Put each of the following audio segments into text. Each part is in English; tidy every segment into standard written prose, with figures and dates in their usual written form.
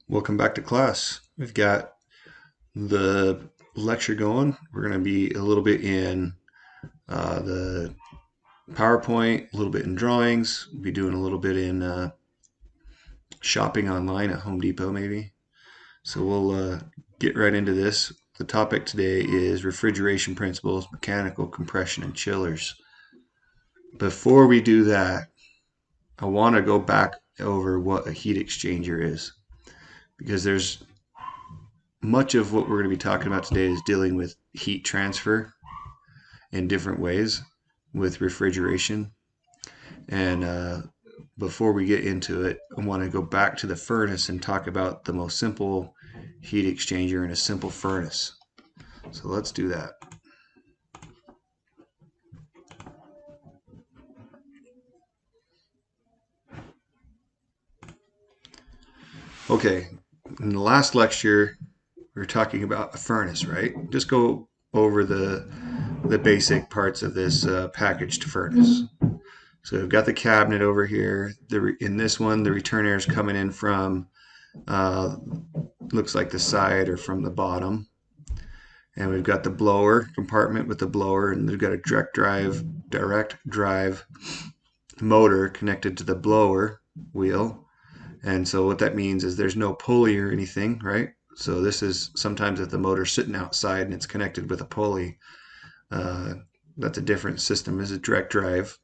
Welcome back to class. We've got the lecture going. We're going to be a little bit in the PowerPoint, a little bit in drawings. We'll be doing a little bit in shopping online at Home Depot maybe. So we'll get right into this. The topic today is refrigeration principles, mechanical compression, and chillers. Before we do that, I want to go back over what a heat exchanger is, because there's much of what we're going to be talking about today is dealing with heat transfer in different ways with refrigeration. And before we get into it, I want to go back to the furnace and talk about the most simple heat exchanger in a simple furnace. So let's do that. Okay, in the last lecture, we were talking about a furnace, right? Just go over the basic parts of this packaged furnace. So we've got the cabinet over here. In this one, the return air is coming in from, looks like the side or from the bottom. And we've got the blower compartment with the blower, and we've got a direct drive motor connected to the blower wheel. And so what that means is there's no pulley or anything, right? So this is sometimes if the motor's sitting outside and it's connected with a pulley, that's a different system, is a direct drive.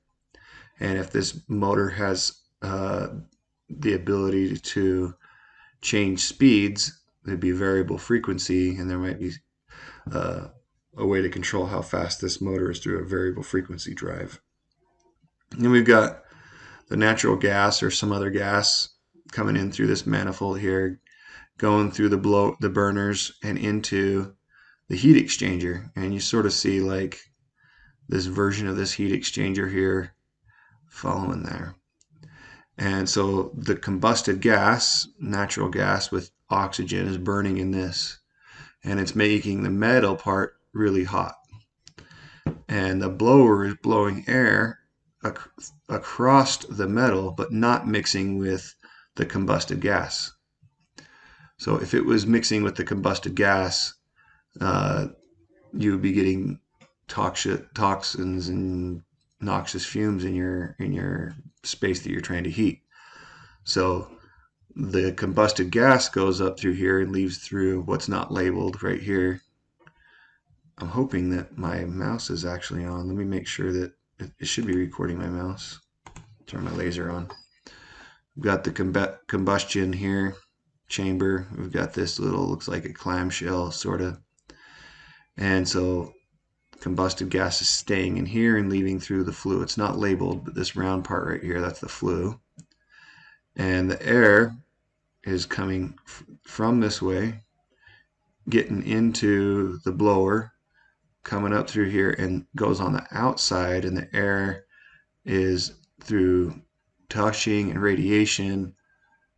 And if this motor has the ability to change speeds, there'd be variable frequency, and there might be a way to control how fast this motor is through a variable frequency drive. And then we've got the natural gas or some other gas coming in through this manifold here, going through the burners and into the heat exchanger. And you sort of see like this version of this heat exchanger here following there. And so the combusted gas, natural gas with oxygen, is burning in this, and it's making the metal part really hot. And the blower is blowing air across the metal, but not mixing with the combusted gas. So if it was mixing with the combusted gas, you would be getting toxins and noxious fumes in your space that you're trying to heat. So the combusted gas goes up through here and leaves through what's not labeled right here. I'm hoping that my mouse is actually on. Let me make sure that it should be recording my mouse. Turn my laser on. We've got the combustion here chamber. We've got this little, looks like a clamshell sort of. And so combusted gas is staying in here and leaving through the flue. It's not labeled, but this round part right here, that's the flue. And the air is coming from this way, getting into the blower, coming up through here and goes on the outside, and the air is through touching and radiation,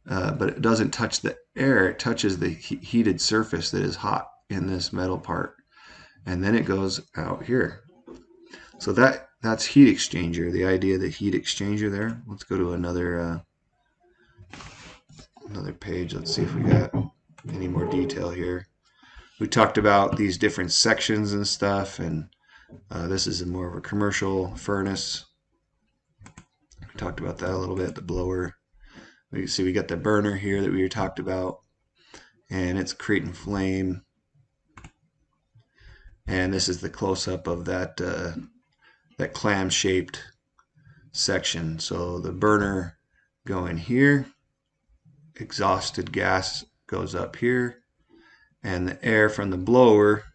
but it doesn't touch the air, it touches the heated surface that is hot in this metal part, and then it goes out here. So that's heat exchanger, the idea of the heat exchanger there. Let's go to another page. Let's see if we got any more detail here. We talked about these different sections and stuff, and this is more of a commercial furnace. We talked about that a little bit, the blower. We can see we got the burner here that we talked about, and it's creating flame. And this is the close-up of that clam-shaped section. So the burner going here, exhausted gas goes up here, and the air from the blower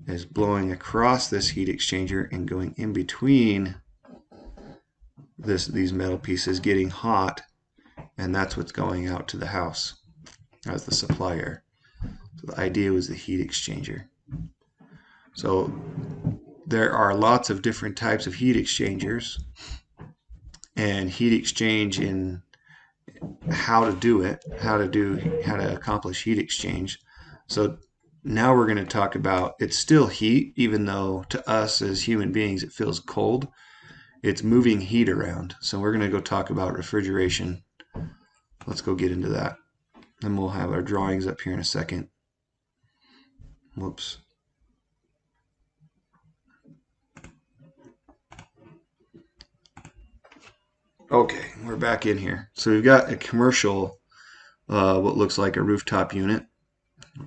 is blowing across this heat exchanger and going in between these metal pieces, getting hot, and that's what's going out to the house as the supply air. So the idea was the heat exchanger. So there are lots of different types of heat exchangers, and heat exchange in how to do it, how to accomplish heat exchange. So now we're going to talk about, it's still heat, even though to us as human beings it feels cold. It's moving heat around. So we're going to go talk about refrigeration. Let's go get into that. and we'll have our drawings up here in a second. Whoops. Okay, we're back in here. So we've got a commercial, what looks like a rooftop unit,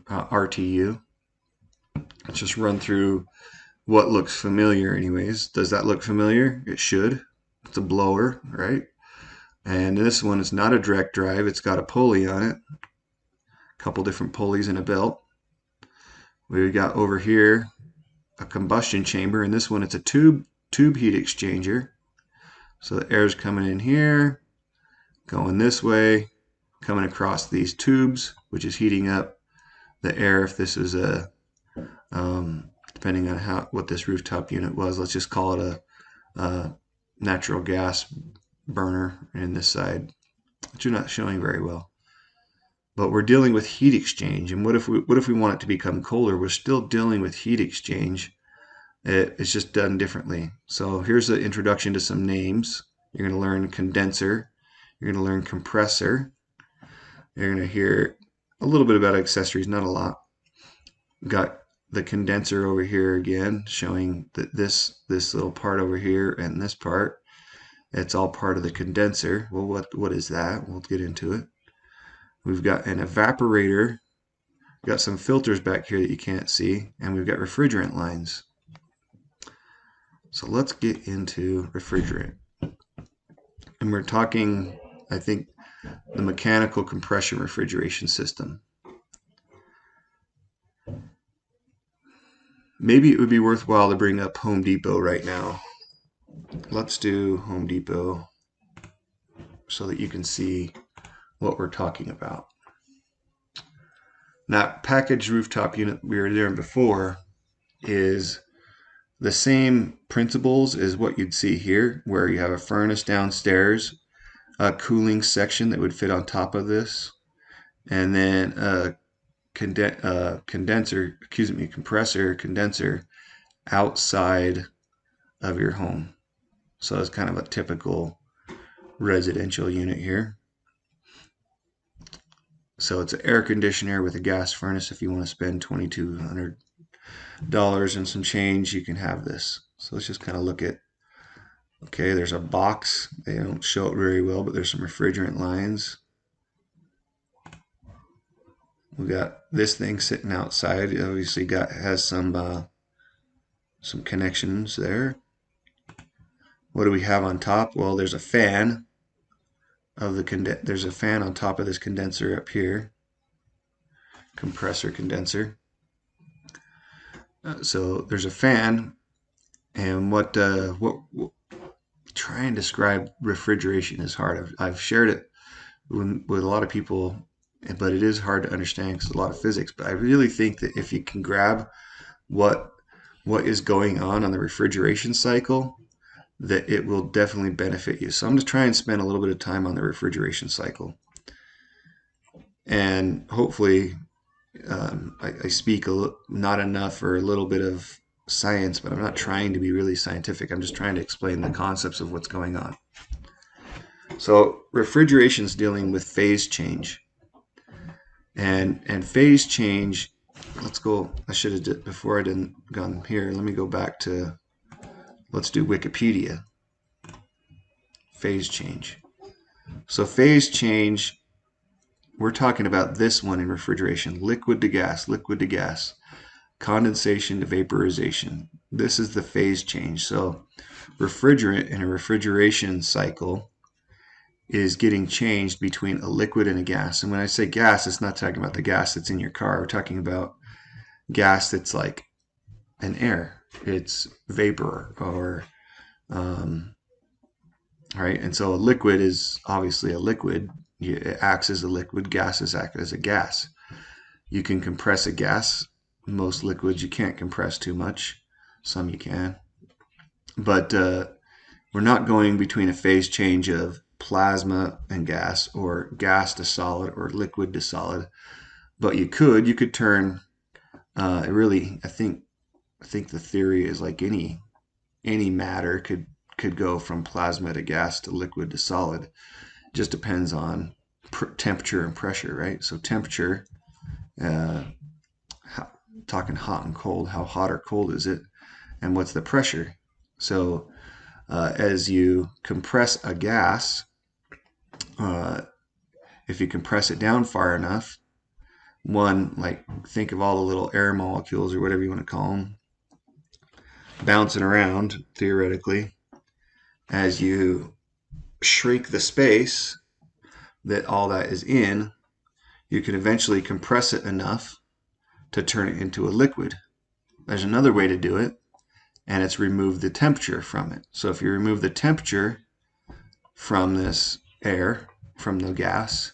RTU. Let's just run through what looks familiar anyways. Does that look familiar? It should. It's a blower, right? And this one is not a direct drive. It's got a pulley on it. A couple different pulleys and a belt. We've got over here a combustion chamber, and this one it's a tube heat exchanger. So the air is coming in here, going this way, coming across these tubes, which is heating up the air. If this is a, depending on what this rooftop unit was, let's just call it a natural gas burner in this side, which you're not showing very well. But we're dealing with heat exchange, and what if we want it to become colder? We're still dealing with heat exchange. It's just done differently. So here's the introduction to some names. You're going to learn condenser. You're going to learn compressor. You're going to hear a little bit about accessories, not a lot. Got the condenser over here again, showing that this little part over here and this part, it's all part of the condenser. Well, what is that? We'll get into it. We've got an evaporator. We've got some filters back here that you can't see, and we've got refrigerant lines. So let's get into refrigerant. And we're talking, I think, the mechanical compression refrigeration system. Maybe it would be worthwhile to bring up Home Depot right now. Let's do Home Depot so that you can see what we're talking about. Now, packaged rooftop unit we were there before is the same principles as what you'd see here, where you have a furnace downstairs, a cooling section that would fit on top of this, and then a compressor outside of your home. So it's kind of a typical residential unit here. So it's an air conditioner with a gas furnace. If you want to spend $2,200 and some change, you can have this. So let's just kind of look at, okay, there's a box. They don't show it very well, but there's some refrigerant lines. We got this thing sitting outside. It obviously has some connections there. What do we have on top? Well, there's a fan there's a fan on top of this condenser up here. Compressor condenser. So there's a fan, and what try and describe refrigeration is hard. I've shared it with a lot of people, but it is hard to understand because a lot of physics. But I really think that if you can grab what is going on the refrigeration cycle, that it will definitely benefit you. So I'm just trying to spend a little bit of time on the refrigeration cycle, and hopefully I speak not enough or a little bit of science, but I'm not trying to be really scientific. I'm just trying to explain the concepts of what's going on. So refrigeration is dealing with phase change, and phase change. Let's go. I should have did before I didn't gone here. Let me go back to. Let's do Wikipedia. Phase change. So phase change. We're talking about this one in refrigeration: liquid to gas, condensation to vaporization. This is the phase change. So refrigerant in a refrigeration cycle is getting changed between a liquid and a gas. And when I say gas, it's not talking about the gas that's in your car. We're talking about gas that's like an air. It's vapor or right. And so a liquid is obviously a liquid. It acts as a liquid. Gases act as a gas. You can compress a gas. Most liquids you can't compress too much. Some you can. But we're not going between a phase change of plasma and gas, or gas to solid, or liquid to solid. But you could turn. Really, I think the theory is like any matter could go from plasma to gas to liquid to solid. It just depends on temperature and pressure, right? So temperature, talking hot and cold, how hot or cold is it? And what's the pressure? So as you compress a gas, if you compress it down far enough, like think of all the little air molecules or whatever you want to call them, bouncing around theoretically. As you shrink the space that all that is in, you can eventually compress it enough to turn it into a liquid. There's another way to do it, and it's remove the temperature from it. So if you remove the temperature from this air, from the gas,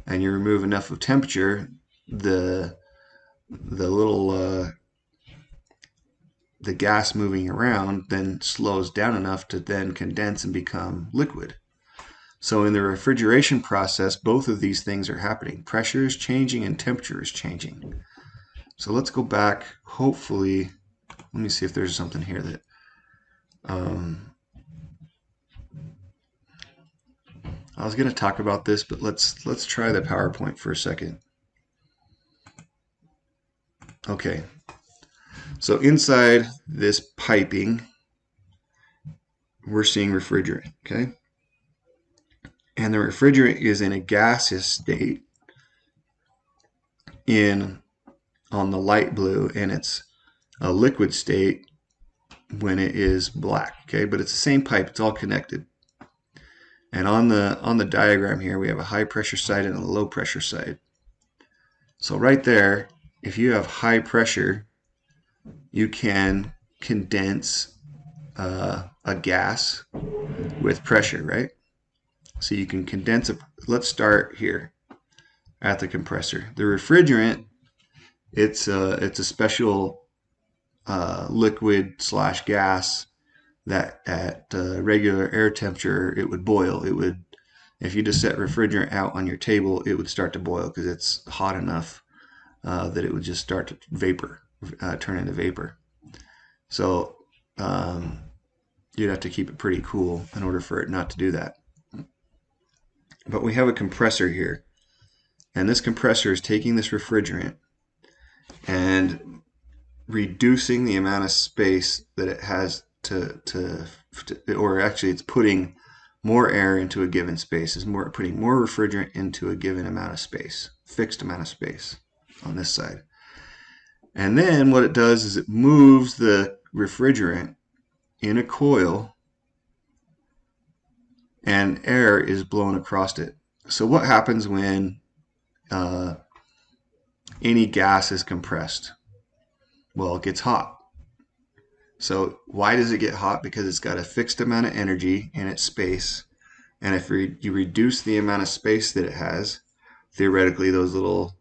and you remove enough of temperature, the gas moving around then slows down enough to then condense and become liquid. So in the refrigeration process, both of these things are happening. Pressure is changing and temperature is changing. So let's go back. Hopefully, let me see if there's something here that I was going to talk about this, but let's try the PowerPoint for a second. Okay. So inside this piping, we're seeing refrigerant, okay? And the refrigerant is in a gaseous state on the light blue, and it's a liquid state when it is black, okay? But it's the same pipe, it's all connected. And on the diagram here, we have a high pressure side and a low pressure side. So right there, if you have high pressure, you can condense a gas with pressure, right? So you can condense it. Let's start here at the compressor. The refrigerant, it's a special liquid / gas that at regular air temperature it would boil. It would, if you just set refrigerant out on your table, it would start to boil because it's hot enough that it would just start to vapor, turn into vapor. So you'd have to keep it pretty cool in order for it not to do that. But we have a compressor here, and this compressor is taking this refrigerant and reducing the amount of space that it has or actually it's putting more air into a given space. It's putting more refrigerant into a given amount of space, fixed amount of space on this side. And then what it does is it moves the refrigerant in a coil, and air is blown across it. So what happens when any gas is compressed? Well, it gets hot. So why does it get hot? Because it's got a fixed amount of energy in its space, and if you reduce the amount of space that it has, theoretically those little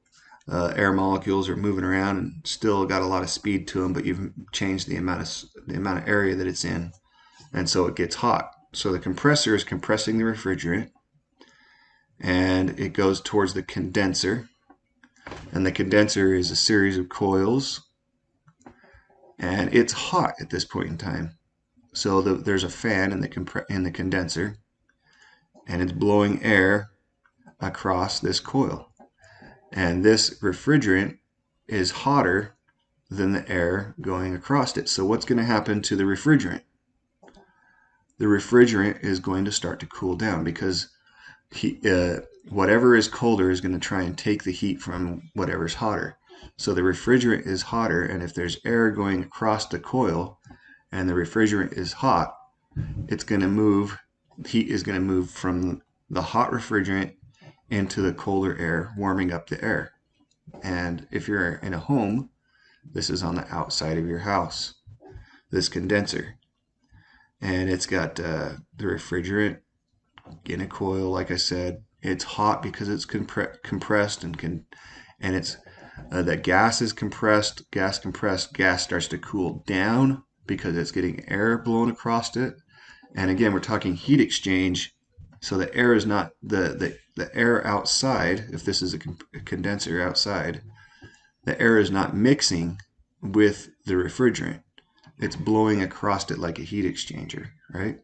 air molecules are moving around and still got a lot of speed to them, but you've changed the amount of area that it's in, and so it gets hot. So the compressor is compressing the refrigerant, and it goes towards the condenser, and the condenser is a series of coils, and it's hot at this point in time. So there's a fan in the condenser, and it's blowing air across this coil, and this refrigerant is hotter than the air going across it. So what's going to happen to the refrigerant? The refrigerant is going to start to cool down because whatever is colder is going to try and take the heat from whatever's hotter. So the refrigerant is hotter, and if there's air going across the coil and the refrigerant is hot, it's going to move, heat is going to move from the hot refrigerant into the colder air, warming up the air. And if you're in a home, this is on the outside of your house, this condenser. And it's got the refrigerant in a coil, like I said. It's hot because it's compressed, and it's the gas is compressed. Gas starts to cool down because it's getting air blown across it. And again, we're talking heat exchange. So the air is not the air outside. If this is a condenser outside, the air is not mixing with the refrigerant. It's blowing across it like a heat exchanger, right?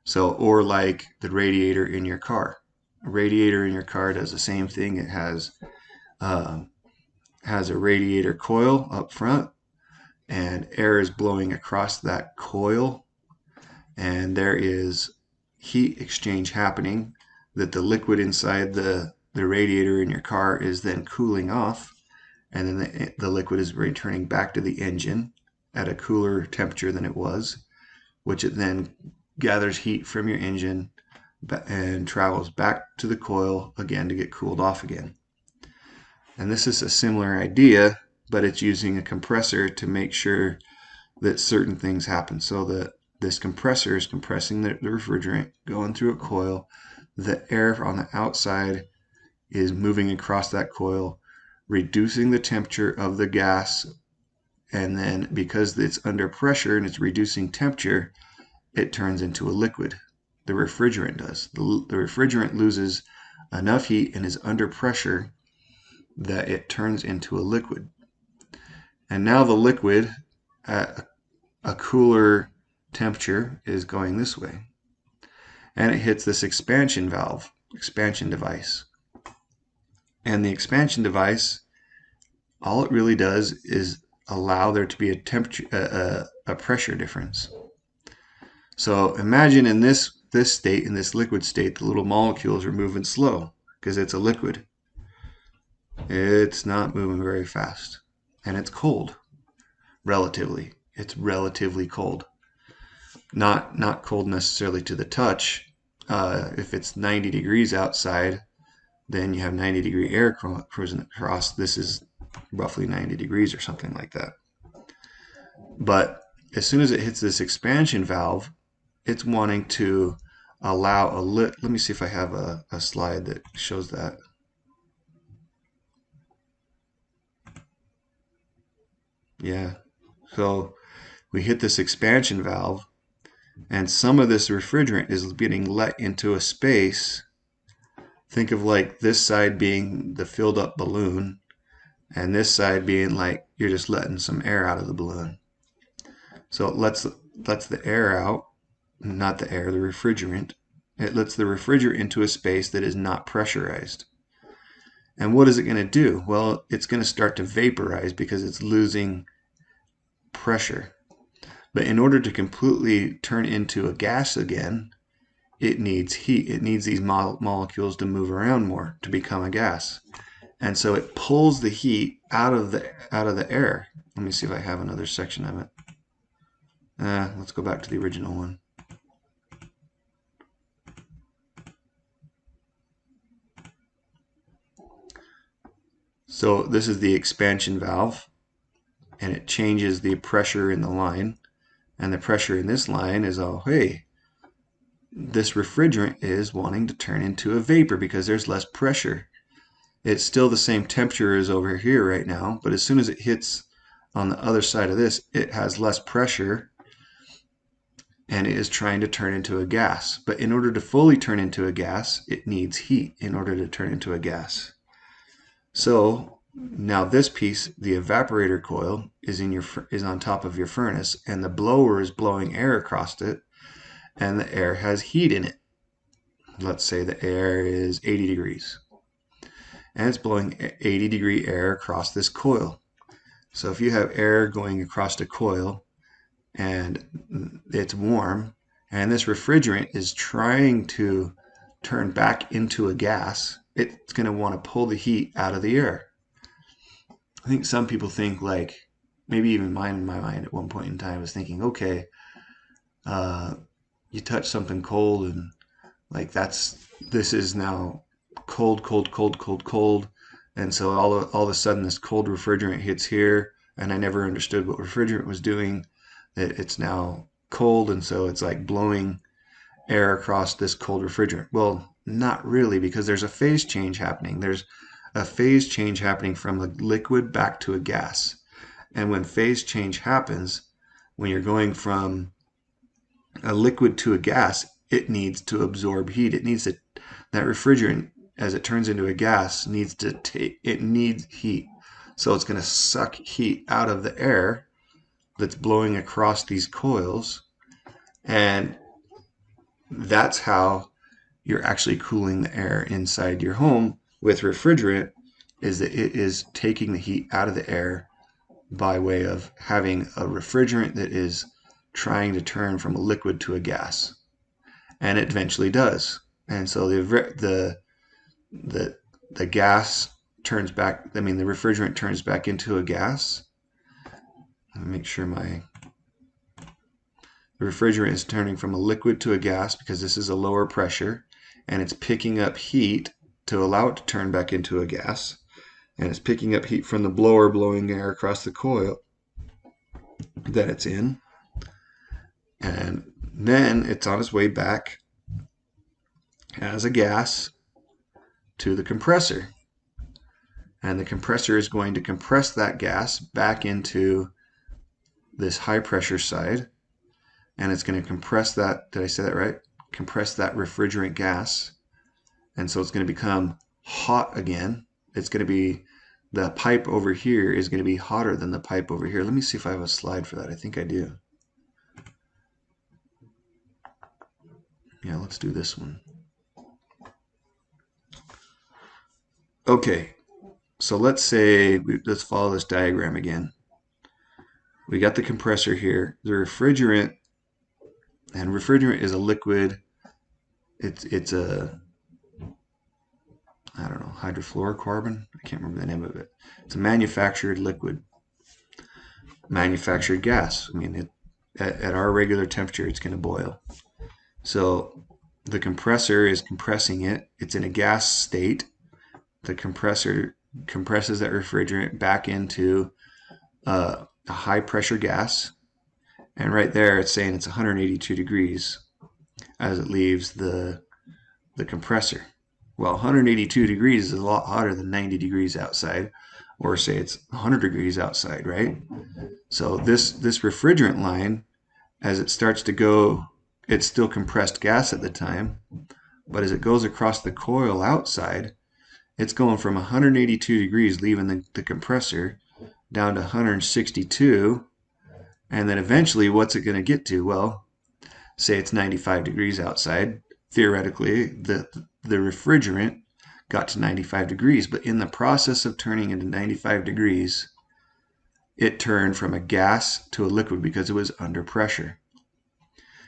So, or like the radiator in your car. radiator in your car does the same thing. It has a radiator coil up front, and air is blowing across that coil, and there is heat exchange happening that the liquid inside the radiator in your car is then cooling off, and then the liquid is returning back to the engine at a cooler temperature than it was, which it then gathers heat from your engine and travels back to the coil again to get cooled off again. And this is a similar idea, but it's using a compressor to make sure that certain things happen. So that this compressor is compressing the refrigerant going through a coil. The air on the outside is moving across that coil, reducing the temperature of the gas, and then because it's under pressure and it's reducing temperature, it turns into a liquid. The refrigerant does. The refrigerant loses enough heat and is under pressure that it turns into a liquid. And now the liquid at a cooler temperature is going this way. And it hits this expansion valve, expansion device. And the expansion device, all it really does is allow there to be a temperature, a pressure difference. So imagine in this state, in this liquid state, the little molecules are moving slow because it's a liquid. It's not moving very fast, and it's cold, relatively. It's relatively cold. Not cold necessarily to the touch. If it's 90 degrees outside, then you have 90-degree air cruising across. This is roughly 90 degrees or something like that. But as soon as it hits this expansion valve, it's wanting to allow let me see if I have a slide that shows that. Yeah, so we hit this expansion valve, and some of this refrigerant is getting let into a space. Think of like this side being the filled up balloon, and this side being like you're just letting some air out of the balloon. So it lets the air out, not the air, the refrigerant. It lets the refrigerant into a space that is not pressurized. And what is it going to do? Well, it's going to start to vaporize because it's losing pressure. But in order to completely turn into a gas again, it needs heat. It needs these molecules to move around more to become a gas. And so it pulls the heat out of the air. Let me see if I have another section of it. Let's go back to the original one. So this is the expansion valve, and it changes the pressure in the line. And the pressure in this line is, oh, hey, this refrigerant is wanting to turn into a vapor because there's less pressure. It's still the same temperature as over here right now, but as soon as it hits on the other side of this, it has less pressure, and it is trying to turn into a gas. But in order to fully turn into a gas, it needs heat in order to turn into a gas. So now this piece, the evaporator coil, is on top of your furnace, and the blower is blowing air across it, and the air has heat in it. Let's say the air is 80 degrees. And it's blowing 80-degree air across this coil. So if you have air going across a coil and it's warm, and this refrigerant is trying to turn back into a gas, it's going to want to pull the heat out of the air. I think some people think, like, maybe even mine in my mind at one point in time was thinking, okay, you touch something cold and like this is now cold, and so all of a sudden this cold refrigerant hits here, and I never understood what refrigerant was doing, that it's now cold, and so it's like blowing air across this cold refrigerant. Well, not really, because there's a phase change happening. There's a phase change happening from a liquid back to a gas. And when phase change happens, when you're going from a liquid to a gas, it needs to absorb heat. It needs that refrigerant, as it turns into a gas, needs heat. So it's going to suck heat out of the air that's blowing across these coils, and that's how you're actually cooling the air inside your home with refrigerant is that it is taking the heat out of the air by way of having a refrigerant that is trying to turn from a liquid to a gas. And it eventually does. And so the gas turns back, the refrigerant turns back into a gas. Let me make sure the refrigerant is turning from a liquid to a gas because this is a lower pressure, and it's picking up heat to allow it to turn back into a gas. And it's picking up heat from the blower blowing air across the coil that it's in. And then it's on its way back as a gas to the compressor. And the compressor is going to compress that gas back into this high pressure side. And it's going to compress that, did I say that right? Compress that refrigerant gas. And so it's going to become hot again. It's going to be, the pipe over here is going to be hotter than the pipe over here. Let me see if I have a slide for that. I think I do. Yeah, let's do this one. Okay, so let's follow this diagram again. We got the compressor here, the refrigerant, and refrigerant is a liquid. It's a, I don't know, hydrofluorocarbon? I can't remember the name of it. It's a manufactured liquid, manufactured gas. At our regular temperature, it's going to boil. So the compressor is compressing it. It's in a gas state. The compressor compresses that refrigerant back into a high pressure gas. And right there, it's saying it's 182 degrees as it leaves the compressor. Well, 182 degrees is a lot hotter than 90 degrees outside, or say it's 100 degrees outside, right? So this refrigerant line, as it starts to go, it's still compressed gas at the time, but as it goes across the coil outside, it's going from 182 degrees leaving the compressor down to 162, and then eventually what's it going to get to? Well, say it's 95 degrees outside. Theoretically, the refrigerant got to 95 degrees, but in the process of turning into 95 degrees, it turned from a gas to a liquid because it was under pressure.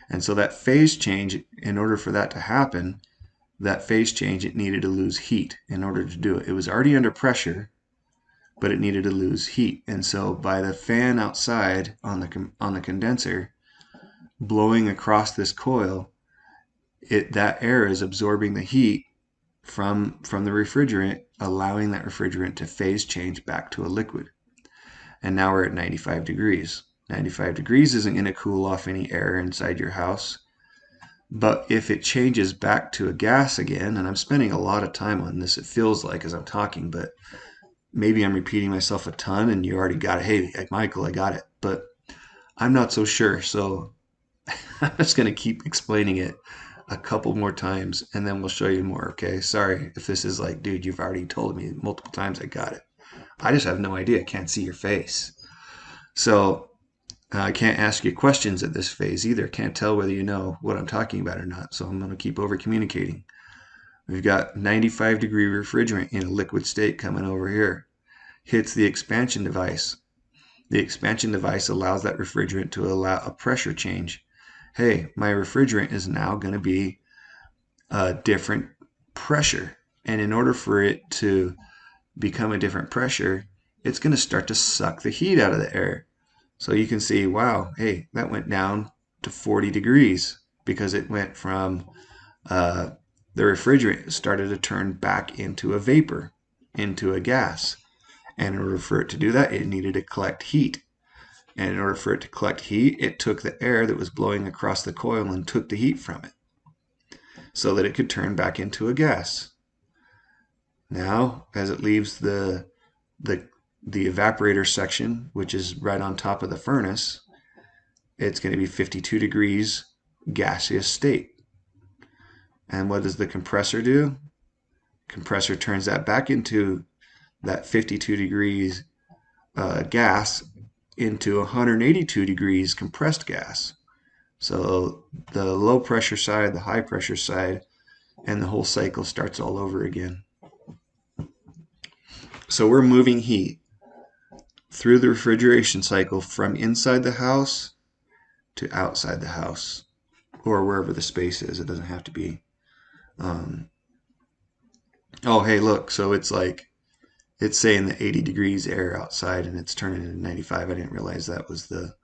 And so that phase change, in order for that to happen, it needed to lose heat in order to do it. It was already under pressure, but it needed to lose heat. And so by the fan outside on the condenser blowing across this coil, that air is absorbing the heat from the refrigerant, allowing that refrigerant to phase change back to a liquid. And now we're at 95 degrees. 95 degrees isn't going to cool off any air inside your house. But if it changes back to a gas again, and I'm spending a lot of time on this, it feels like as I'm talking, but maybe I'm repeating myself a ton and you already got it. Hey, Michael, I got it. But I'm not so sure. So I'm just going to keep explaining it a couple more times and then we'll show you more, okay? Sorry if this is like, dude, you've already told me multiple times I got it. I just have no idea. I can't see your face. So I can't ask you questions at this phase either. Can't tell whether you know what I'm talking about or not. So I'm going to keep over communicating. We've got 95 degree refrigerant in a liquid state coming over here. Hits the expansion device. The expansion device allows that refrigerant to allow a pressure change. Hey, my refrigerant is now going to be a different pressure. And in order for it to become a different pressure, it's going to start to suck the heat out of the air. So you can see, wow, hey, that went down to 40 degrees because it went from the refrigerant started to turn back into a vapor, into a gas. And in order for it to do that, it needed to collect heat. And in order for it to collect heat, it took the air that was blowing across the coil and took the heat from it so that it could turn back into a gas. Now, as it leaves the evaporator section, which is right on top of the furnace, it's going to be 52 degrees gaseous state. And what does the compressor do? Compressor turns that back into that 52 degrees gas into 182 degrees compressed gas. So the low pressure side, the high pressure side and the whole cycle starts all over again. So we're moving heat through the refrigeration cycle from inside the house to outside the house, or wherever the space is. It doesn't have to be. Oh, hey, look. So it's like it's saying the 80 degrees air outside, and it's turning into 95. I didn't realize that was the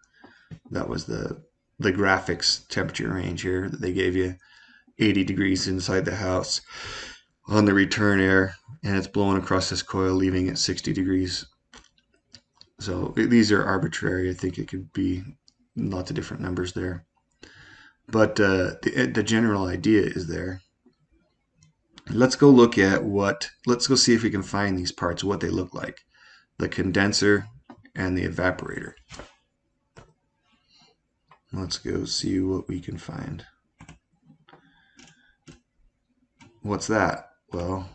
graphics temperature range here that they gave you. 80 degrees inside the house on the return air, and it's blowing across this coil, leaving it 60 degrees. So these are arbitrary. I think it could be lots of different numbers there. But the general idea is there. Let's go look at let's go see if we can find these parts, what they look like. The condenser and the evaporator. Let's go see what we can find. What's that? Well,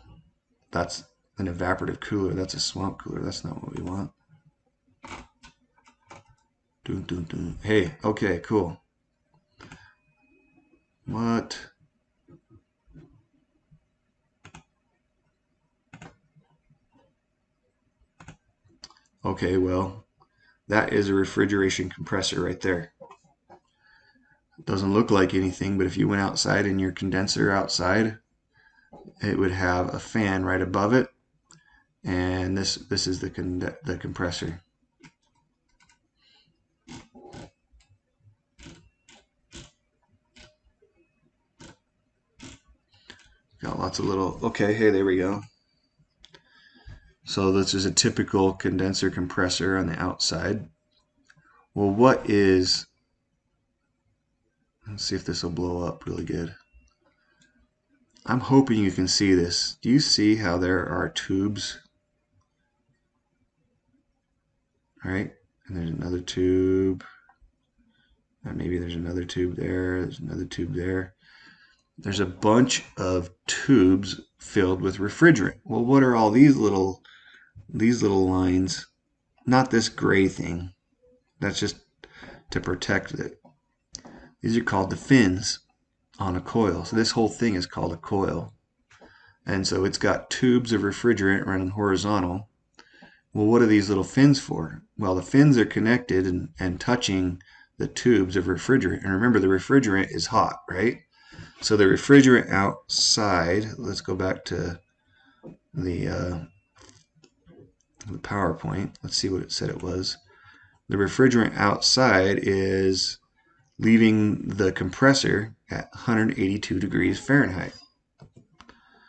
that's an evaporative cooler. That's a swamp cooler. That's not what we want. Dun, dun, dun. Hey, okay, cool. What? Okay, well, that is a refrigeration compressor right there. It doesn't look like anything, but if you went outside in your condenser outside, it would have a fan right above it, and this is the compressor. Got lots of little, okay, hey, there we go. So this is a typical condenser compressor on the outside. Well, let's see if this will blow up really good. I'm hoping you can see this. Do you see how there are tubes? All right, and there's another tube. And maybe there's another tube there. There's another tube there. There's a bunch of tubes filled with refrigerant. Well, what are all these little lines? Not this gray thing. That's just to protect it. These are called the fins on a coil. So this whole thing is called a coil. And so it's got tubes of refrigerant running horizontal. Well, what are these little fins for? Well, the fins are connected and touching the tubes of refrigerant. And remember, the refrigerant is hot, right? So the refrigerant outside, let's go back to the PowerPoint. Let's see what it said it was. The refrigerant outside is leaving the compressor at 182 degrees Fahrenheit.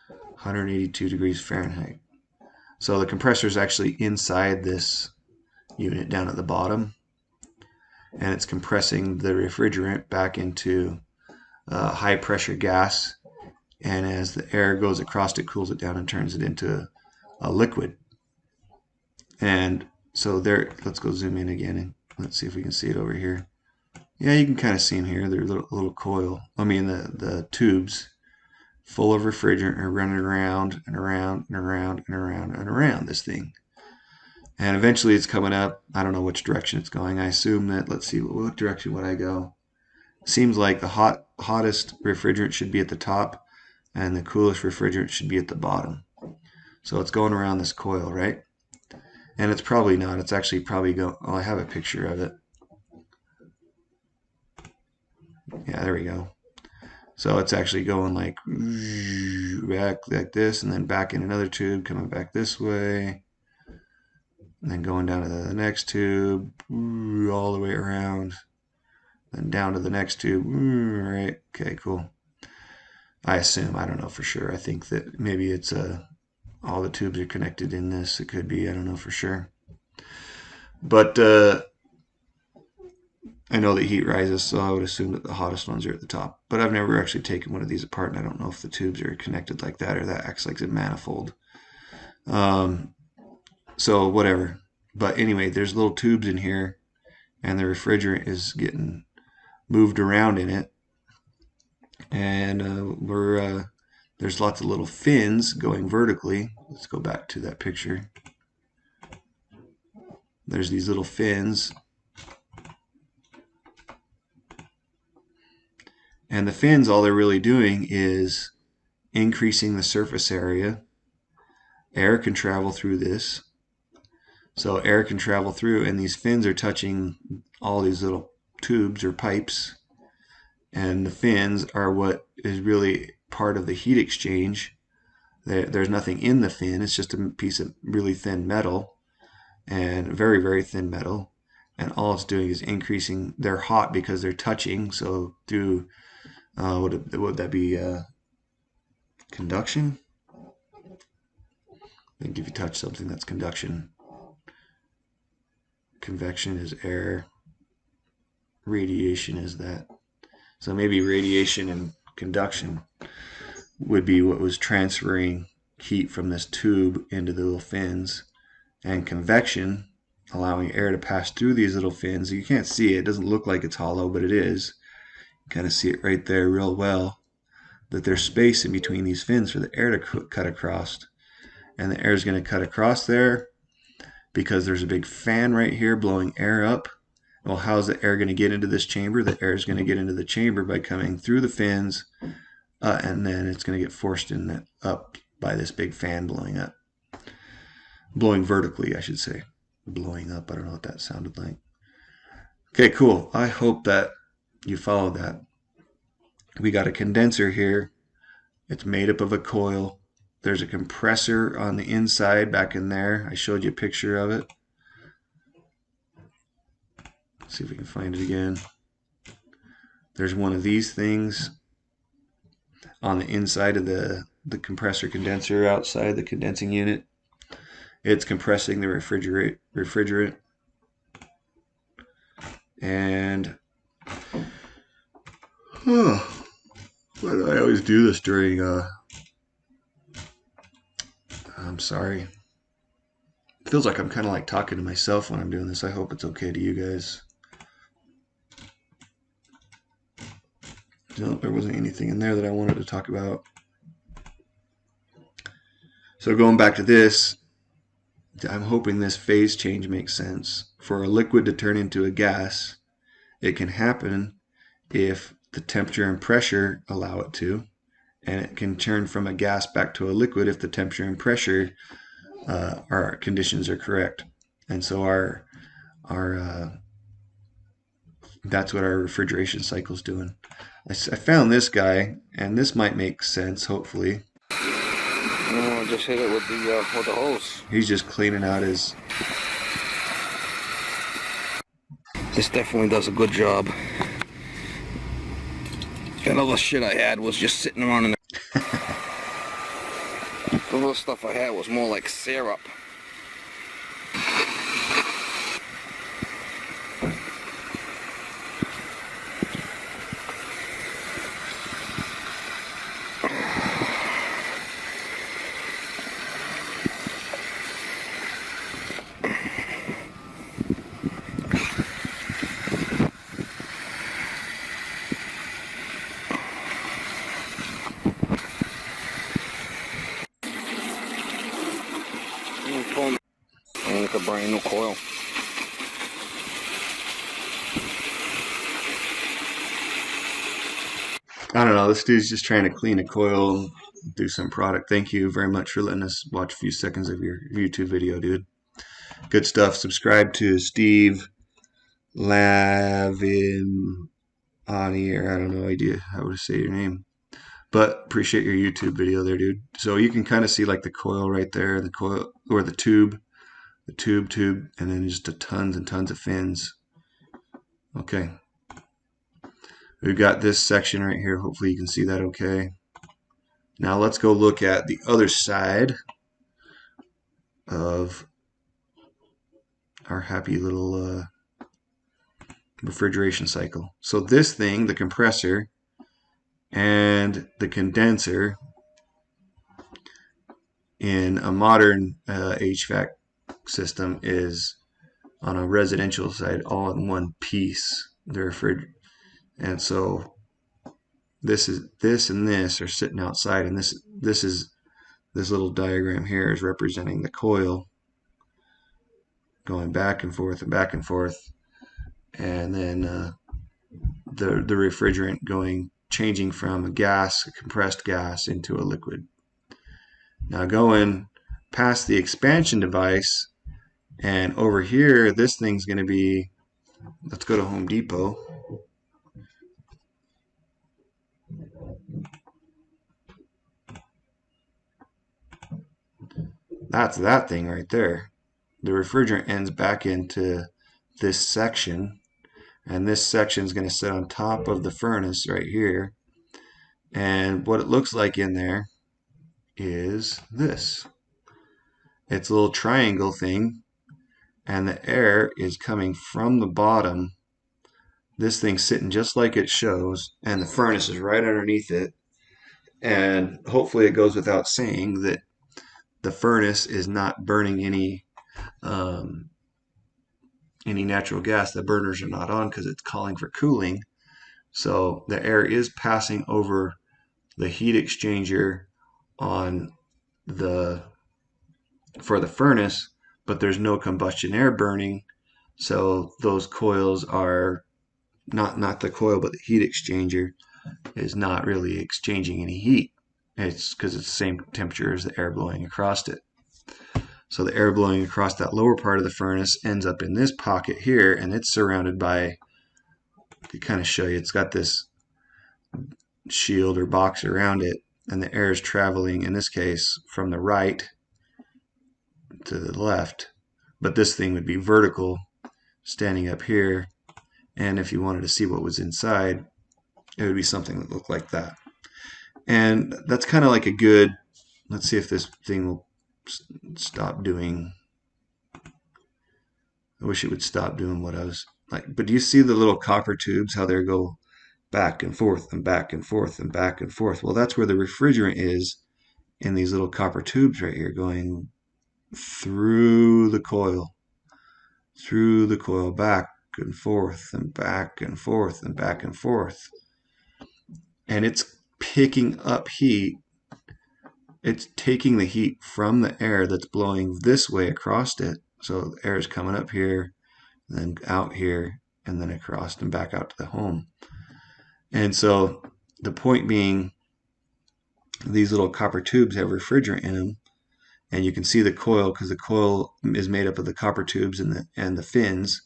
182 degrees Fahrenheit. So the compressor is actually inside this unit down at the bottom, and it's compressing the refrigerant back into high pressure gas, and as the air goes across it, cools it down and turns it into a liquid. And so there, let's go zoom in again and let's see if we can see it over here. Yeah, you can kind of see them here. They're little coil. I mean, the tubes full of refrigerant are running around and around and around and around and around this thing. And eventually it's coming up. I don't know which direction it's going. I assume that, let's see, what direction would I go? Seems like the hottest refrigerant should be at the top and the coolest refrigerant should be at the bottom. So it's going around this coil, right? And it's probably not. It's actually probably oh, I have a picture of it. Yeah, there we go. So it's actually going like back like this, and then back in another tube, coming back this way, and then going down to the next tube, all the way around, then down to the next tube, right? Okay, cool. I assume, I don't know for sure. I think that maybe it's all the tubes are connected in this. It could be, I don't know for sure. But I know that heat rises, so I would assume that the hottest ones are at the top. But I've never actually taken one of these apart, and I don't know if the tubes are connected like that or that acts like a manifold. So whatever. But anyway, there's little tubes in here, and the refrigerant is getting moved around in it. And there's lots of little fins going vertically. Let's go back to that picture. There's these little fins. And the fins, all they're really doing is increasing the surface area. Air can travel through this. So air can travel through, and these fins are touching all these little tubes or pipes. And the fins are what is really part of the heat exchange. There's nothing in the fin. It's just a piece of really thin metal, and very, very thin metal. And all it's doing is increasing. They're hot because they're touching. So through, would that be conduction? I think if you touch something, that's conduction. Convection is air. Radiation is that. So maybe radiation and conduction would be what was transferring heat from this tube into the little fins, and convection, allowing air to pass through these little fins. You can't see it. It doesn't look like it's hollow, but it is. You kind of see it right there real well, that there's space in between these fins for the air to cut across. And the air is going to cut across there because there's a big fan right here blowing air up. Well, how's the air going to get into this chamber? The air is going to get into the chamber by coming through the fins, and then it's going to get forced up by this big fan blowing up. Blowing vertically, I should say. Blowing up, I don't know what that sounded like. Okay, cool. I hope that you followed that. We got a condenser here. It's made up of a coil. There's a compressor on the inside back in there. I showed you a picture of it. Let's see if we can find it again. There's one of these things on the inside of the compressor condenser outside the condensing unit. It's compressing the refrigerant. And why do I always do this during I'm sorry. It feels like I'm kind of like talking to myself when I'm doing this. I hope it's okay to you guys. No, there wasn't anything in there that I wanted to talk about. So going back to this, I'm hoping this phase change makes sense. For a liquid to turn into a gas, it can happen if the temperature and pressure allow it to, and it can turn from a gas back to a liquid if the temperature and pressure our conditions are correct. And so our that's what our refrigeration cycle is doing. I found this guy, and this might make sense, hopefully. No, just hit it with the hose. He's just cleaning out his... This definitely does a good job. That other shit I had was just sitting around in the... The little stuff I had was more like syrup. And it's a brand new coil. I don't know, this dude's just trying to clean a coil and do some product. Thank you very much for letting us watch a few seconds of your YouTube video, dude. Good stuff. Subscribe to Steve Lavin on here. I don't know idea how to say your name, but appreciate your YouTube video there, dude. So you can kind of see like the coil right there, the coil or the tube, and then just tons and tons of fins. Okay. We've got this section right here. Hopefully you can see that okay. Now let's go look at the other side of our happy little refrigeration cycle. So this thing, the compressor and the condenser in a modern HVAC system is on a residential side all in one piece. And so this and this are sitting outside, and this little diagram here is representing the coil going back and forth and back and forth, and then the refrigerant going changing from a compressed gas, into a liquid. Now going past the expansion device, and over here, this thing's going to be, let's go to Home Depot. That's that thing right there. The refrigerant ends back into this section, and this section is going to sit on top of the furnace right here. And what it looks like in there is this. It's a little triangle thing, and the air is coming from the bottom. This thing's sitting just like it shows, and the furnace is right underneath it. And hopefully it goes without saying that the furnace is not burning any natural gas. The burners are not on because it's calling for cooling. So the air is passing over the heat exchanger on for the furnace, but there's no combustion air burning. So those coils are not the coil, but the heat exchanger is not really exchanging any heat. It's because it's the same temperature as the air blowing across it. So the air blowing across that lower part of the furnace ends up in this pocket here, and it's surrounded by, to kind of show you, it's got this shield or box around it, and the air is traveling, in this case, from the right to the left. But this thing would be vertical, standing up here, and if you wanted to see what was inside, it would be something that looked like that. And that's kind of like a good, let's see if this thing will stop doing. I wish it would stop doing what I was like. But do you see the little copper tubes, how they go back and forth and back and forth and back and forth? Well, that's where the refrigerant is, in these little copper tubes right here, going through the coil, back and forth and back and forth and back and forth. And it's picking up heat. It's taking the heat from the air that's blowing this way across it. So the air is coming up here, then out here, and then across and back out to the home. And so the point being, these little copper tubes have refrigerant in them, and you can see the coil because the coil is made up of the copper tubes and the fins,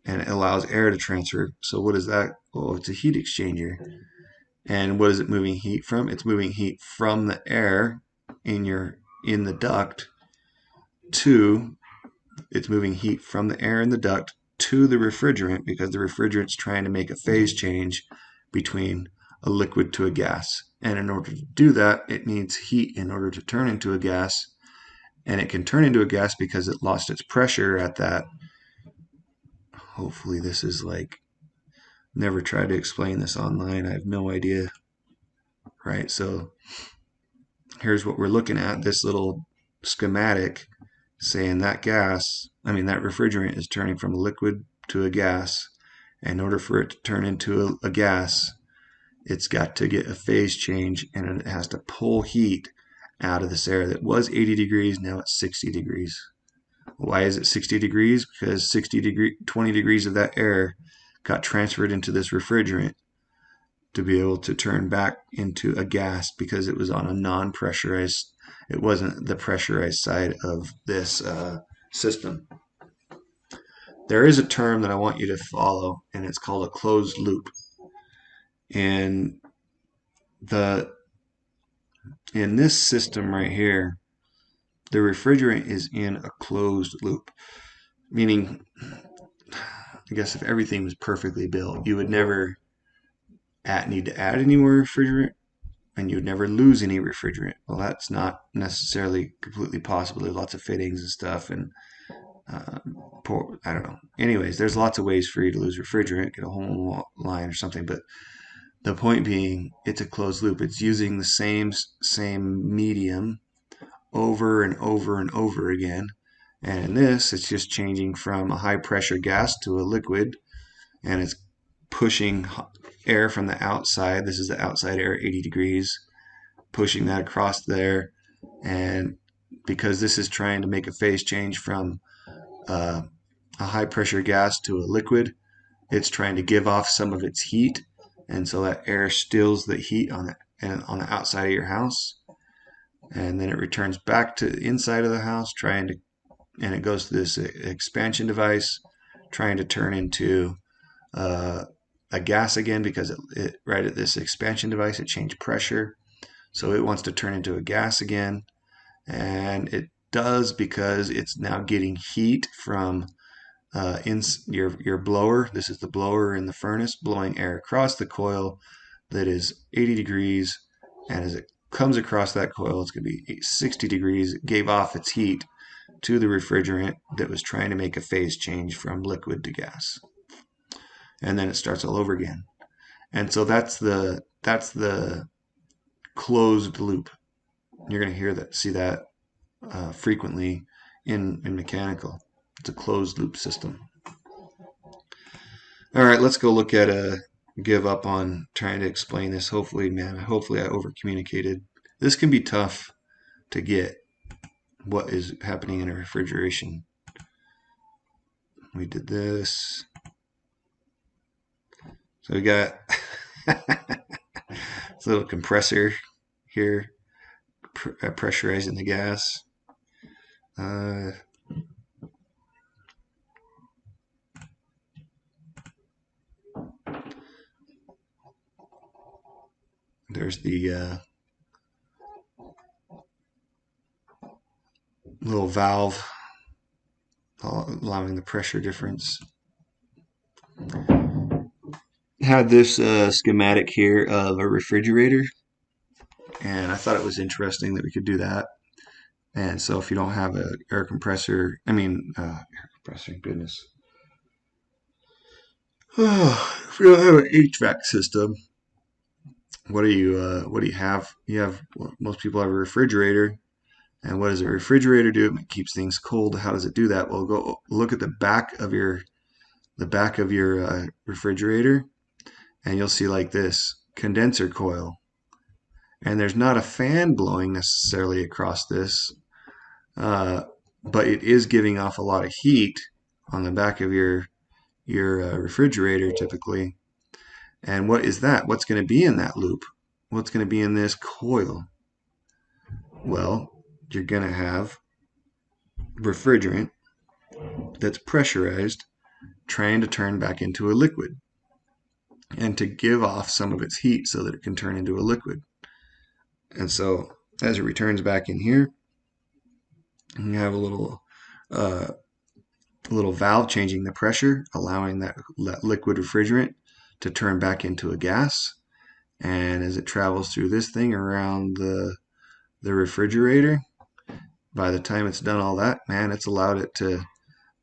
and it allows air to transfer. So what is that? Oh, it's a heat exchanger. And what is it moving heat from? It's moving heat from the air in the duct to, it's moving heat from the air in the duct to the refrigerant, because the refrigerant's trying to make a phase change between a liquid to a gas. And in order to do that, it needs heat in order to turn into a gas. And it can turn into a gas because it lost its pressure at that. Hopefully this is like, never tried to explain this online. I have no idea. Right, so here's what we're looking at, this little schematic saying that that refrigerant is turning from a liquid to a gas. And in order for it to turn into a gas, it's got to get a phase change, and it has to pull heat out of this air that was 80 degrees, now it's 60 degrees. Why is it 60 degrees? Because 20 degrees of that air got transferred into this refrigerant to be able to turn back into a gas, because it was on a non-pressurized, it wasn't the pressurized side of this system. There is a term that I want you to follow, and it's called a closed loop. And in this system right here, the refrigerant is in a closed loop, meaning, I guess if everything was perfectly built, you would never need to add any more refrigerant, and you would never lose any refrigerant. Well, that's not necessarily completely possible. There's lots of fittings and stuff, and I don't know. Anyways, there's lots of ways for you to lose refrigerant, get a whole line or something. But the point being, it's a closed loop. It's using the same medium over and over and over again. And in this, it's just changing from a high pressure gas to a liquid, and it's pushing air from the outside. This is the outside air, 80 degrees, pushing that across there. And because this is trying to make a phase change from a high pressure gas to a liquid, it's trying to give off some of its heat and so that air stills the heat on the outside of your house, and then it returns back to the inside of the house, and it goes to this expansion device, trying to turn into a gas again, because it right at this expansion device it changed pressure, so it wants to turn into a gas again, and it does because it's now getting heat from in your blower. This is the blower in the furnace blowing air across the coil that is 80 degrees, and as it comes across that coil, it's going to be 60 degrees. It gave off its heat to the refrigerant that was trying to make a phase change from liquid to gas, and then it starts all over again. And so that's the closed loop. You're going to see that frequently in mechanical. It's a closed loop system. All right, let's go look at give up on trying to explain this. Hopefully I over communicated. This can be tough to get what is happening in a refrigeration. We did this. So we got this little compressor here pressurizing the gas. There's the little valve allowing the pressure difference. Had this schematic here of a refrigerator, and I thought it was interesting that we could do that. And so if you don't have an air compressor, air compressor, goodness. If you don't have an HVAC system, what do you have? Most people have a refrigerator. And what does a refrigerator do? It keeps things cold. How does it do that? Well, go look at the back of your refrigerator, and you'll see like this condenser coil. And there's not a fan blowing necessarily across this, but it is giving off a lot of heat on the back of your refrigerator typically. And what is that? What's going to be in that loop? What's going to be in this coil? Well, you're going to have refrigerant that's pressurized trying to turn back into a liquid and to give off some of its heat so that it can turn into a liquid. And so as it returns back in here, you have a little valve changing the pressure, allowing that liquid refrigerant to turn back into a gas. And as it travels through this thing around the refrigerator, by the time it's done all that, man, it's allowed it to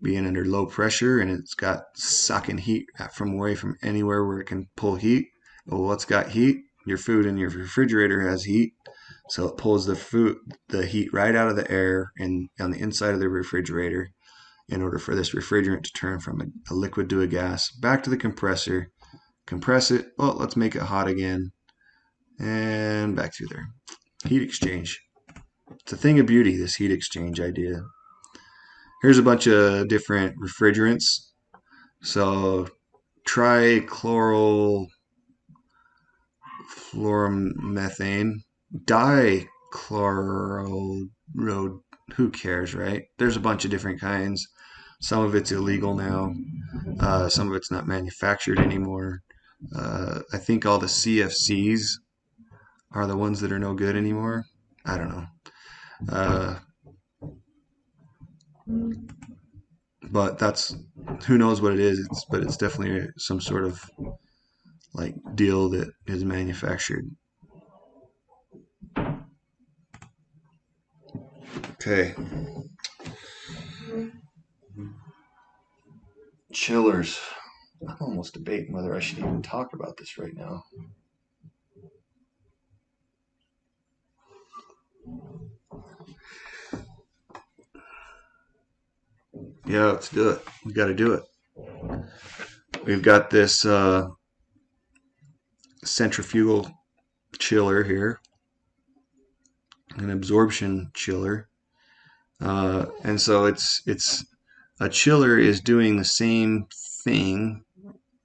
be in under low pressure, and it's got sucking heat from away from anywhere where it can pull heat. Well, what's got heat? Your food in your refrigerator has heat, so it pulls the heat right out of the air and on the inside of the refrigerator in order for this refrigerant to turn from a liquid to a gas, back to the compressor, compress it. Well, let's make it hot again, and back through there. Heat exchange. It's a thing of beauty, this heat exchange idea. Here's a bunch of different refrigerants. So trichloromethane, dichloro, who cares, right? There's a bunch of different kinds. Some of it's illegal now. Some of it's not manufactured anymore. I think all the CFCs are the ones that are no good anymore. I don't know. But that's, who knows what it is. But it's definitely some sort of like deal that is manufactured. Okay. Chillers. I'm almost debating whether I should even talk about this right now. Yeah, let's do it. We got to do it. We've got this centrifugal chiller here, an absorption chiller, and so it's a chiller is doing the same thing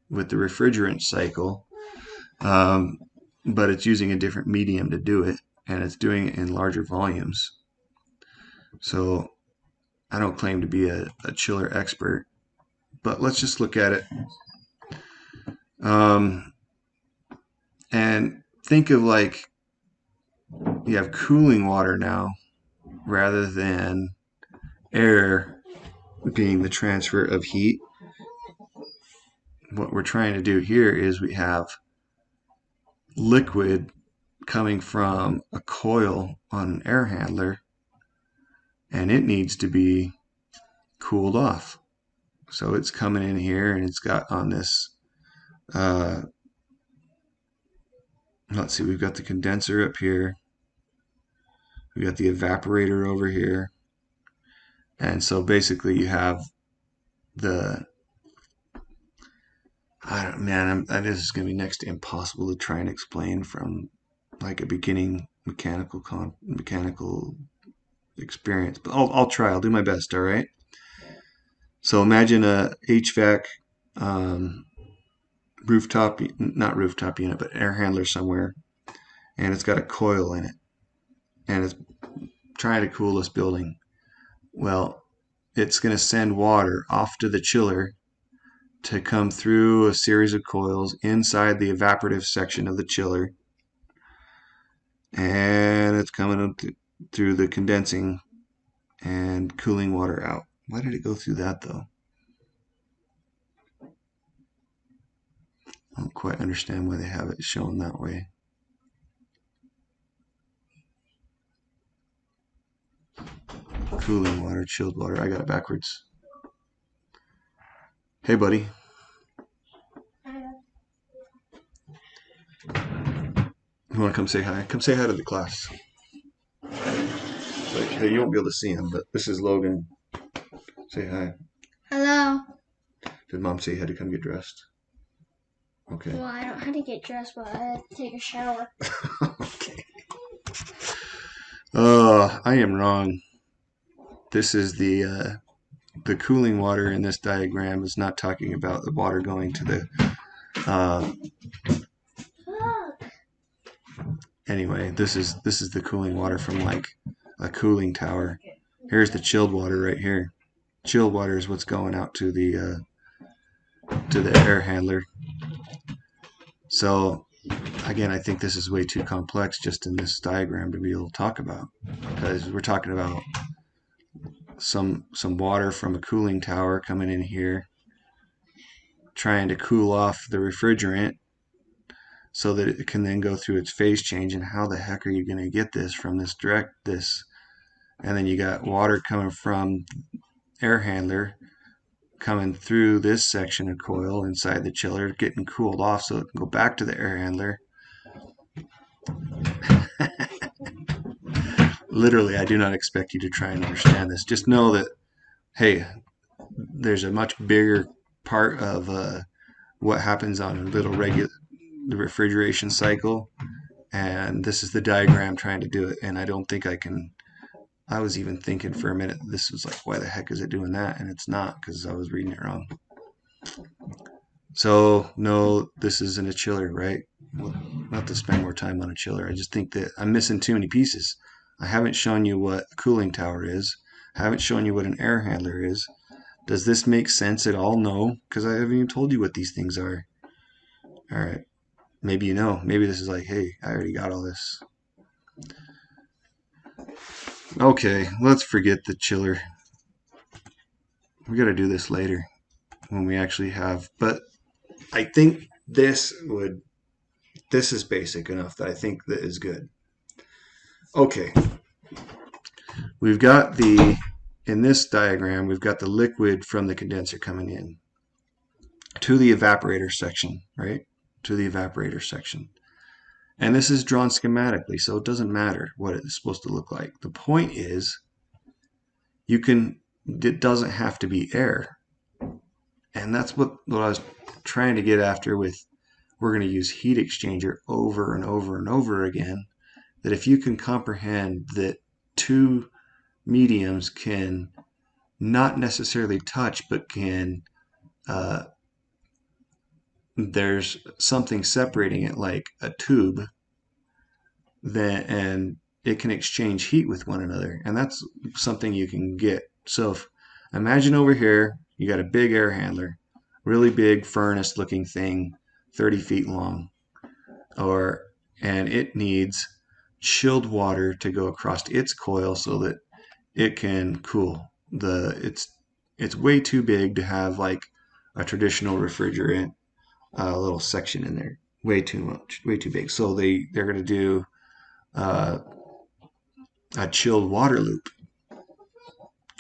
with the refrigerant cycle, but it's using a different medium to do it, and it's doing it in larger volumes. So I don't claim to be a chiller expert, but let's just look at it. And think of like you have cooling water now rather than air being the transfer of heat. What we're trying to do here is we have liquid coming from a coil on an air handler, and it needs to be cooled off. So it's coming in here, and it's got on this, let's see, we've got the condenser up here. We got the evaporator over here. And so basically you have the, this is going to be next to impossible to try and explain from like a beginning mechanical experience, but I'll try. I'll do my best. All right. So imagine a HVAC not rooftop unit, but air handler somewhere, and it's got a coil in it, and it's trying to cool this building. Well, it's going to send water off to the chiller to come through a series of coils inside the evaporative section of the chiller, and it's coming up through the condensing and cooling water out. Why did it go through that though? I don't quite understand why they have it shown that way. Cooling water, chilled water. I got it backwards. Hey, buddy. You want to come say hi? Come say hi to the class. Hey, you won't be able to see him, but this is Logan. Say hi. Hello. Did Mom say you had to come get dressed? Okay. Well, I don't have to get dressed, but I have to take a shower. Okay. I am wrong. This is the cooling water in this diagram is not talking about the water going to the. Anyway, this is the cooling water from like a cooling tower. Here's the chilled water right here. Chilled water is what's going out to the air handler. So again, I think this is way too complex just in this diagram to be able to talk about, because we're talking about some water from a cooling tower coming in here, trying to cool off the refrigerant so that it can then go through its phase change. And how the heck are you going to get this from this and then you got water coming from air handler coming through this section of coil inside the chiller, getting cooled off so it can go back to the air handler. Literally, I do not expect you to try and understand this. Just know that, hey, there's a much bigger part of what happens on a the refrigeration cycle, and this is the diagram trying to do it. And I don't think I can. I was even thinking for a minute, this was like, why the heck is it doing that? And it's not, because I was reading it wrong. So no, this isn't a chiller, right? We'll have to spend more time on a chiller. I just think that I'm missing too many pieces. I haven't shown you what a cooling tower is. I haven't shown you what an air handler is. Does this make sense at all? No, because I haven't even told you what these things are. All right. Maybe you know. Maybe this is like, hey, I already got all this. Okay, let's forget the chiller. We got to do this later when we actually have. But I think this is basic enough that I think that is good. Okay. We've got in this diagram, we've got the liquid from the condenser coming in to the evaporator section, right? To the evaporator section. And this is drawn schematically, so it doesn't matter what it's supposed to look like. The point is, it doesn't have to be air. And that's what I was trying to get after with, we're going to use heat exchanger over and over and over again, that if you can comprehend that two mediums can not necessarily touch, but can there's something separating it like a tube, and it can exchange heat with one another, and that's something you can get. So imagine over here you got a big air handler, really big furnace looking thing, 30 feet long, and it needs chilled water to go across its coil so that it can cool. It's way too big to have like a traditional refrigerant little section in there. Way too much, way too big. So they're going to do uh, a chilled water loop,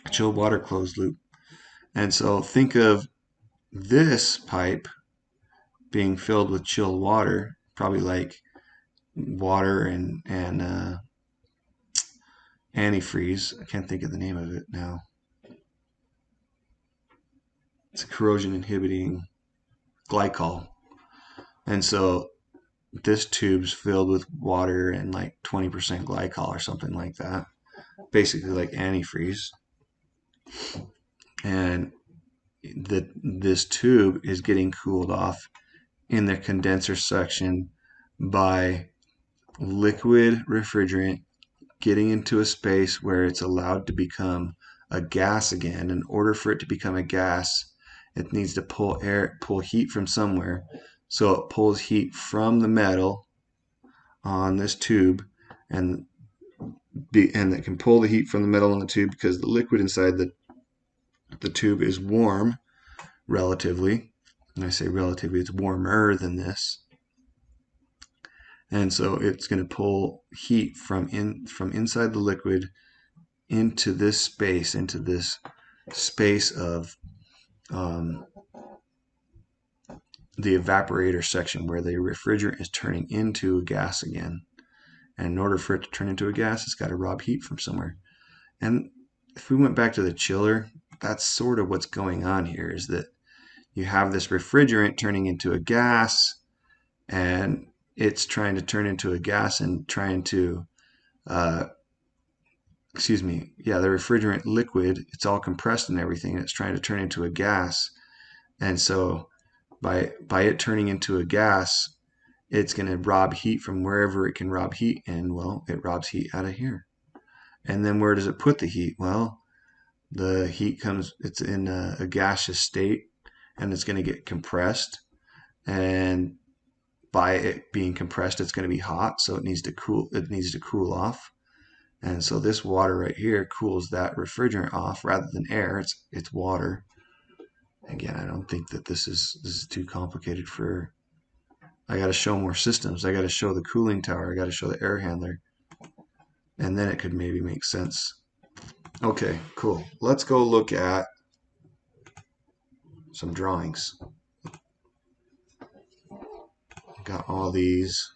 a chilled water closed loop. And so think of this pipe being filled with chilled water, probably like water and antifreeze. I can't think of the name of it now. It's a corrosion inhibiting glycol. And so this tube's filled with water and like 20% glycol or something like that. Basically like antifreeze. And this tube is getting cooled off in the condenser section by liquid refrigerant getting into a space where it's allowed to become a gas again. In order for it to become a gas, it needs to pull heat from somewhere. So it pulls heat from the metal on this tube, and it can pull the heat from the metal on the tube because the liquid inside the tube is warm relatively. And I say relatively, it's warmer than this. And so it's going to pull heat from inside the liquid into this space of the evaporator section where the refrigerant is turning into a gas again. And in order for it to turn into a gas, it's got to rob heat from somewhere. And if we went back to the chiller, that's sort of what's going on here, is that you have this refrigerant turning into a gas, and it's trying to turn into a gas and trying to, the refrigerant liquid, it's all compressed and everything, and it's trying to turn into a gas. And so by it turning into a gas, it's going to rob heat from wherever it can rob heat, and well, it robs heat out of here. And then where does it put the heat? Well, the heat it's in a gaseous state, and it's going to get compressed, and by it being compressed, it's going to be hot, so it needs to cool off. And so this water right here cools that refrigerant off rather than air. It's water. Again, I don't think that this is too complicated for. I got to show more systems. I got to show the cooling tower. I got to show the air handler, and then it could maybe make sense. Okay, cool. Let's go look at some drawings. Got all these.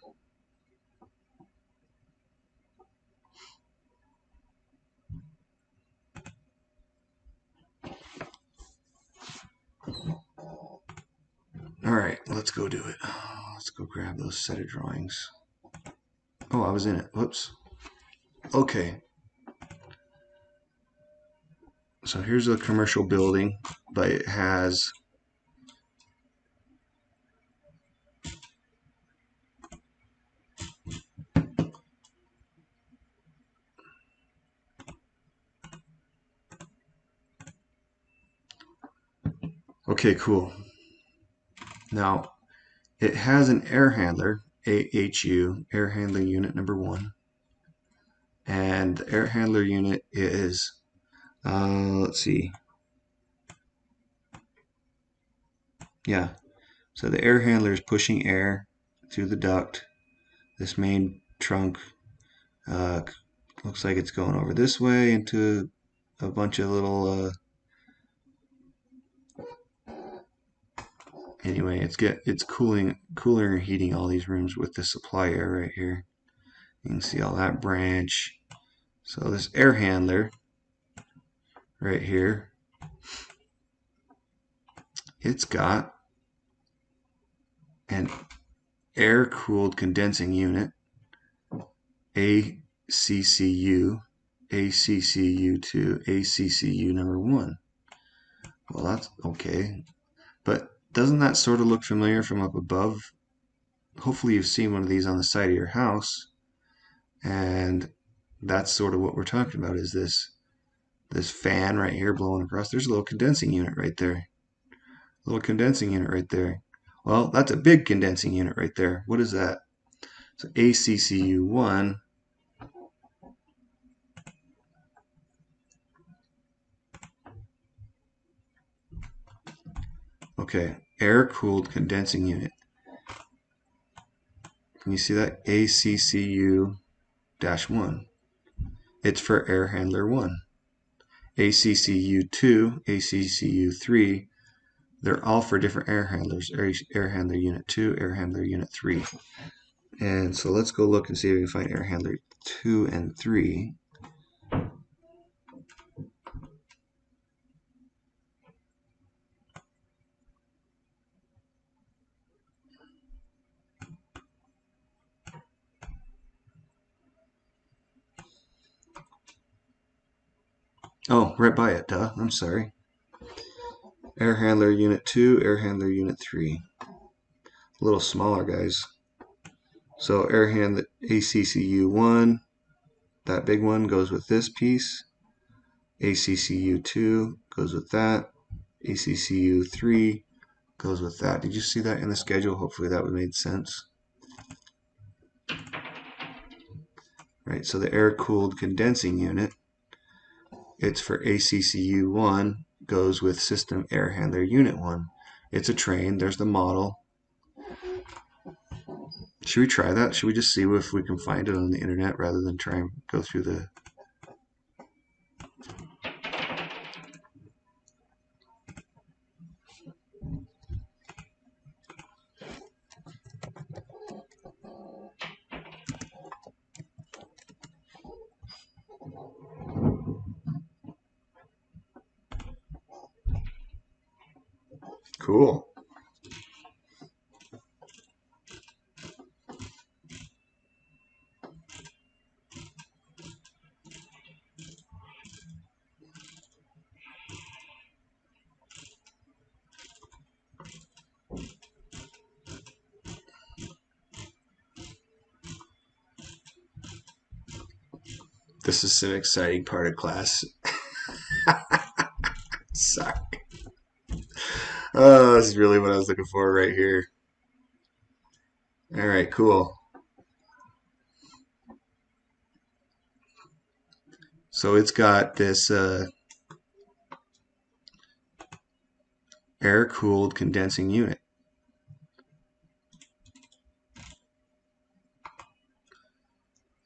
All right, let's go do it. Let's go grab those set of drawings. Oh, I was in it. Whoops. Okay. So here's a commercial building, but it has okay, cool. Now, it has an air handler, AHU, air handling unit number 1. And the air handler unit is, let's see. Yeah, so the air handler is pushing air through the duct. This main trunk looks like it's going over this way into a bunch of little anyway, it's cooling and heating all these rooms with the supply air right here. You can see all that branch. So this air handler right here, it's got an air-cooled condensing unit, ACCU, ACCU2, ACCU number 1. Well, that's okay. But Doesn't that sort of look familiar from up above? Hopefully you've seen one of these on the side of your house, and that's sort of what we're talking about, is this fan right here blowing across. There's a little condensing unit right there. Little condensing unit right there. Well, that's a big condensing unit right there. What is that? So ACCU1. Okay, air-cooled condensing unit. Can you see that? ACCU-1. It's for air handler 1. ACCU2, ACCU3, they're all for different air handlers. Air handler unit 2, air handler unit 3. And so let's go look and see if we can find air handler 2 and 3. Oh, right by it, duh. I'm sorry. Air handler unit 2, air handler unit 3. A little smaller, guys. So air handler ACCU1, that big one goes with this piece. ACCU2 goes with that. ACCU3 goes with that. Did you see that in the schedule? Hopefully that would made sense. Right, so the air-cooled condensing unit, it's for ACCU1, goes with System Air Handler Unit 1. It's a train. There's the model. Should we try that? Should we just see if we can find it on the internet rather than try and go through the... Cool. This is an exciting part of class. Sorry. Oh, this is really what I was looking for right here. All right, cool. So it's got this air-cooled condensing unit.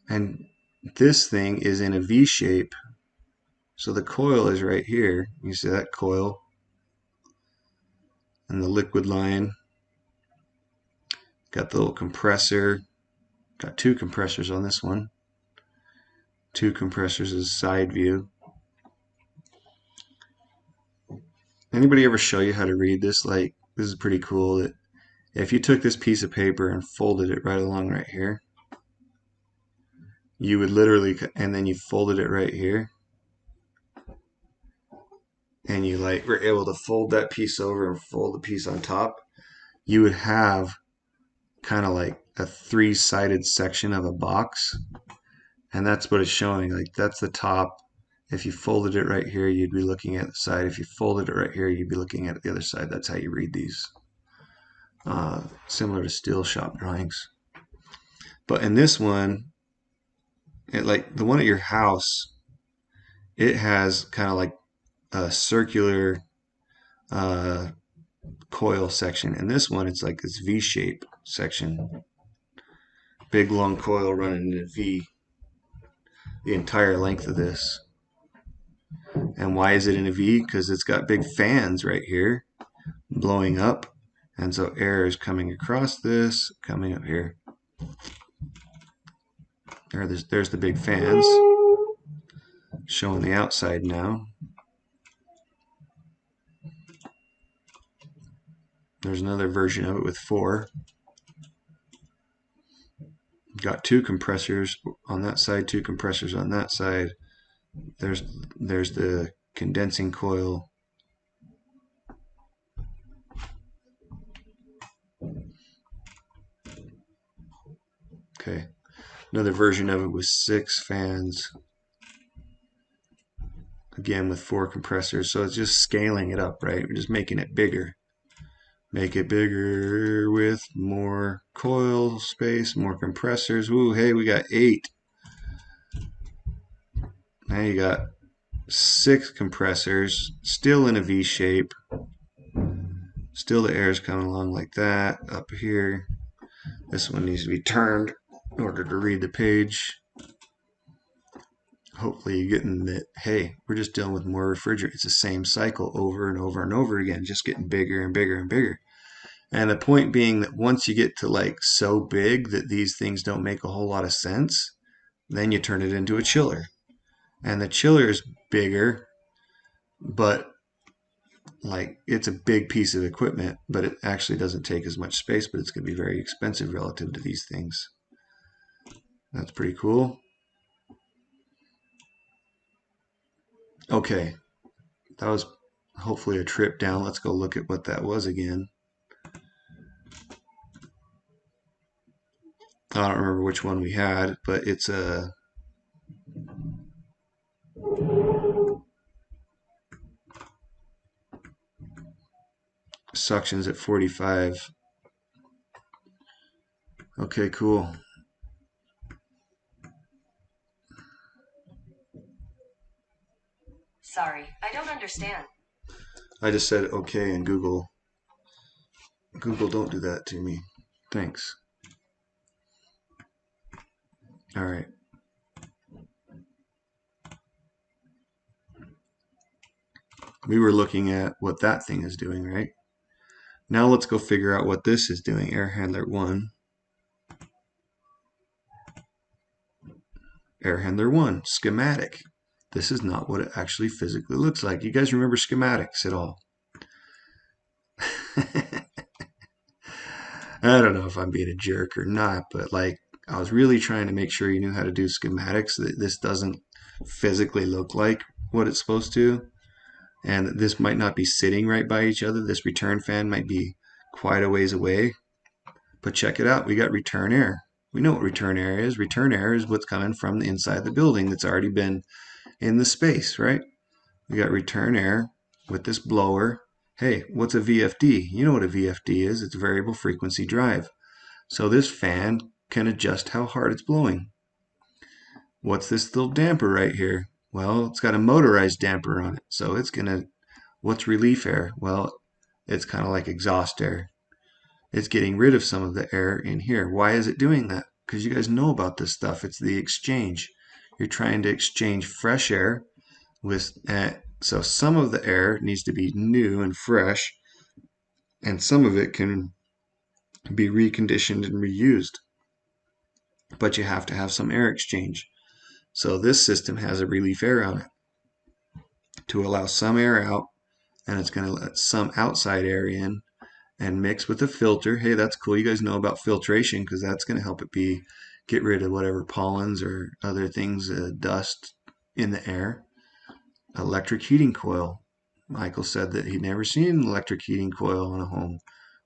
And this thing is in a V shape. So the coil is right here. You see that coil? And the liquid line. Got the little compressor. Got two compressors on this one. Two compressors is side view. Anybody ever show you how to read this? Like, this is pretty cool. That if you took this piece of paper and folded it right along right here, you would literally, and then you folded it right here, and you like were able to fold that piece over and fold the piece on top, you would have kind of like a three-sided section of a box, and that's what it's showing. Like, that's the top. If you folded it right here, you'd be looking at the side. If you folded it right here, you'd be looking at the other side. That's how you read these. Similar to steel shop drawings. But in this one, like the one at your house, it has kind of like a circular coil section. And this one, it's like this V-shape section. Big long coil running in a V the entire length of this. And why is it in a V? Because it's got big fans right here blowing up. And so air is coming across this, coming up here. There's the big fans showing the outside now. There's another version of it with 4. Got 2 compressors on that side, 2 compressors on that side. There's the condensing coil. Okay. Another version of it was 6 fans. Again with 4 compressors. So it's just scaling it up, right? We're just making it bigger. Make it bigger with more coil space, more compressors. Ooh, hey, we got 8. Now you got 6 compressors, still in a V shape. Still the air is coming along like that up here. This one needs to be turned in order to read the page. Hopefully you're getting that, hey, we're just dealing with more refrigerant. It's the same cycle over and over and over again, just getting bigger and bigger and bigger. And the point being that once you get to like so big that these things don't make a whole lot of sense, then you turn it into a chiller. And the chiller is bigger, but like it's a big piece of equipment, but it actually doesn't take as much space, but it's going to be very expensive relative to these things. That's pretty cool. Okay, that was hopefully a trip down. Let's go look at what that was again. I don't remember which one we had, but it's a suctions at 45. Okay, cool. Sorry, I don't understand. I just said okay in Google. Google, don't do that to me. Thanks. All right. We were looking at what that thing is doing, right? Now let's go figure out what this is doing. Air handler 1. Air handler 1, schematic. This is not what it actually physically looks like. You guys remember schematics at all? I don't know if I'm being a jerk or not, but like I was really trying to make sure you knew how to do schematics, that this doesn't physically look like what it's supposed to, and that this might not be sitting right by each other. This return fan might be quite a ways away, but check it out. We got return air. We know what return air is. Return air is what's coming from the inside the building that's already been in the space, right? We got return air with this blower. Hey, what's a VFD? You know what a VFD is. It's variable frequency drive. So this fan can adjust how hard it's blowing. What's this little damper right here? Well, it's got a motorized damper on it. So it's going to, what's relief air? Well, it's kind of like exhaust air. It's getting rid of some of the air in here. Why is it doing that? Because you guys know about this stuff. It's the exchange. You're trying to exchange fresh air with, so some of the air needs to be new and fresh, and some of it can be reconditioned and reused. But you have to have some air exchange. So this system has a relief air on it to allow some air out, and it's going to let some outside air in and mix with the filter. Hey, that's cool. You guys know about filtration because that's going to help it get rid of whatever pollens or other things, dust in the air. Electric heating coil. Michael said that he'd never seen an electric heating coil in a home.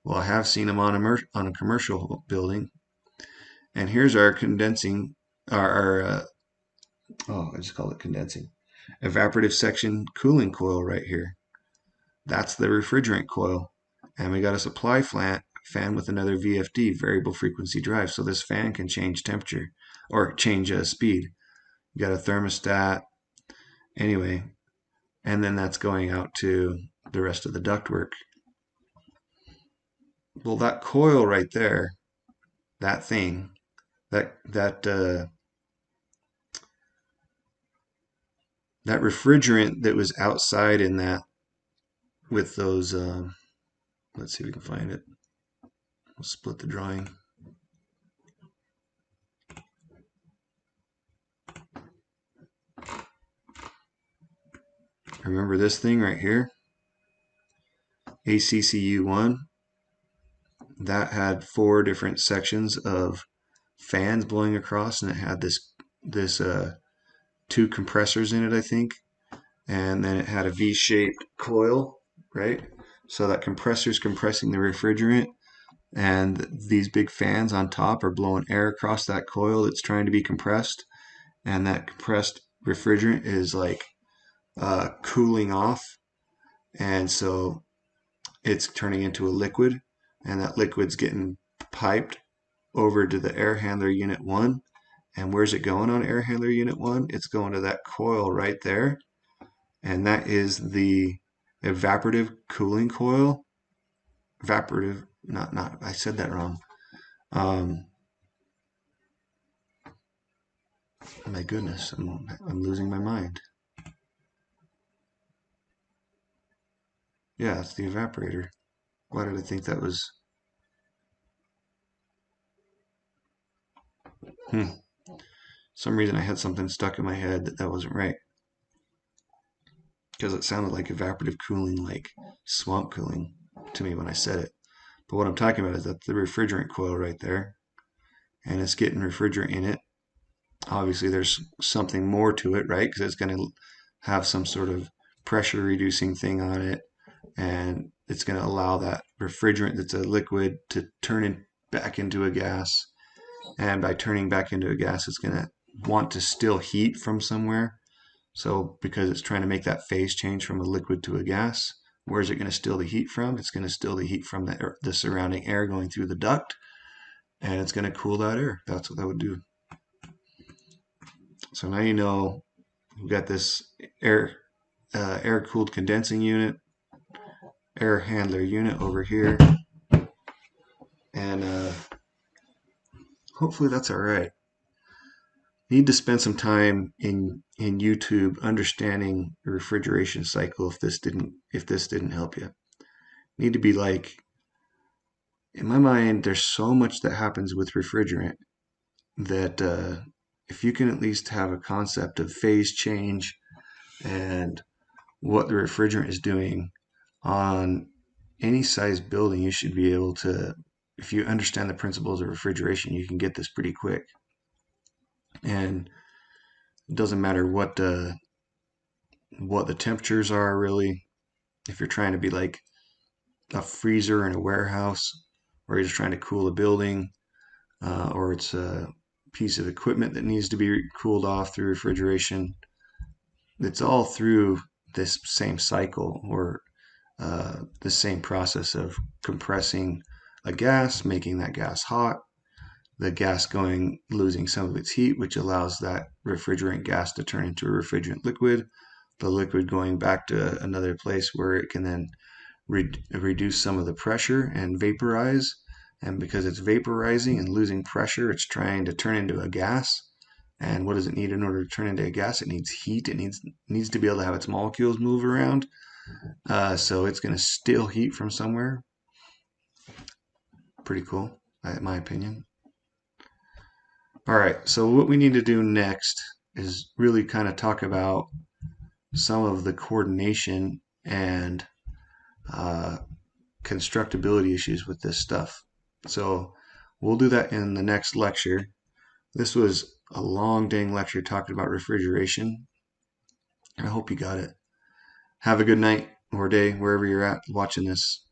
Well, I have seen them on a commercial building. And here's our condensing, I just call it condensing. Evaporative section cooling coil right here. That's the refrigerant coil. And we got a supply fan with another VFD, variable frequency drive. So this fan can change temperature or change speed. You got a thermostat. Anyway, and then that's going out to the rest of the ductwork. Well, that coil right there, that thing, that refrigerant that was outside in that with those, let's see if we can find it. We'll split the drawing. Remember this thing right here? ACCU1. That had 4 different sections of fans blowing across, and it had this 2 compressors in it, I think. And then it had a V-shaped coil, right? So that compressor is compressing the refrigerant. and these big fans on top are blowing air across that coil that's trying to be compressed, and that compressed refrigerant is like cooling off, and so it's turning into a liquid, and that liquid's getting piped over to the air handler unit 1. And where's it going on air handler unit 1? It's going to that coil right there, and that is the evaporative cooling coil. Evaporative, not, I said that wrong. My goodness, I'm losing my mind. Yeah, it's the evaporator. Why did I think that was? Some reason I had something stuck in my head that wasn't right. Because it sounded like evaporative cooling, like swamp cooling to me when I said it. But what I'm talking about is that the refrigerant coil right there, and it's getting refrigerant in it. Obviously, there's something more to it, right? Because it's going to have some sort of pressure reducing thing on it, and it's going to allow that refrigerant that's a liquid to turn back into a gas. And by turning back into a gas, it's going to want to still heat from somewhere. So because it's trying to make that phase change from a liquid to a gas, where is it going to steal the heat from? It's going to steal the heat from the surrounding air going through the duct, and it's going to cool that air. That's what that would do. So now you know we've got this air-cooled condensing unit, air handler unit over here, and hopefully that's all right. Need to spend some time in YouTube understanding the refrigeration cycle if this didn't help you. Need to be like, in my mind, there's so much that happens with refrigerant that if you can at least have a concept of phase change and what the refrigerant is doing on any size building, you should be able to, if you understand the principles of refrigeration, you can get this pretty quick. And it doesn't matter what the temperatures are really. If you're trying to be like a freezer in a warehouse, or you're just trying to cool a building, or it's a piece of equipment that needs to be cooled off through refrigeration, it's all through this same cycle, or the same process of compressing a gas, making that gas hot, the gas losing some of its heat, which allows that refrigerant gas to turn into a refrigerant liquid, the liquid going back to another place where it can then reduce some of the pressure and vaporize. And because it's vaporizing and losing pressure, it's trying to turn into a gas. And what does it need in order to turn into a gas? It needs heat. It needs to be able to have its molecules move around. So it's going to steal heat from somewhere. Pretty cool, in my opinion. All right, so what we need to do next is really kind of talk about some of the coordination and constructability issues with this stuff. So we'll do that in the next lecture. This was a long dang lecture talking about refrigeration. I hope you got it. Have a good night or day wherever you're at watching this.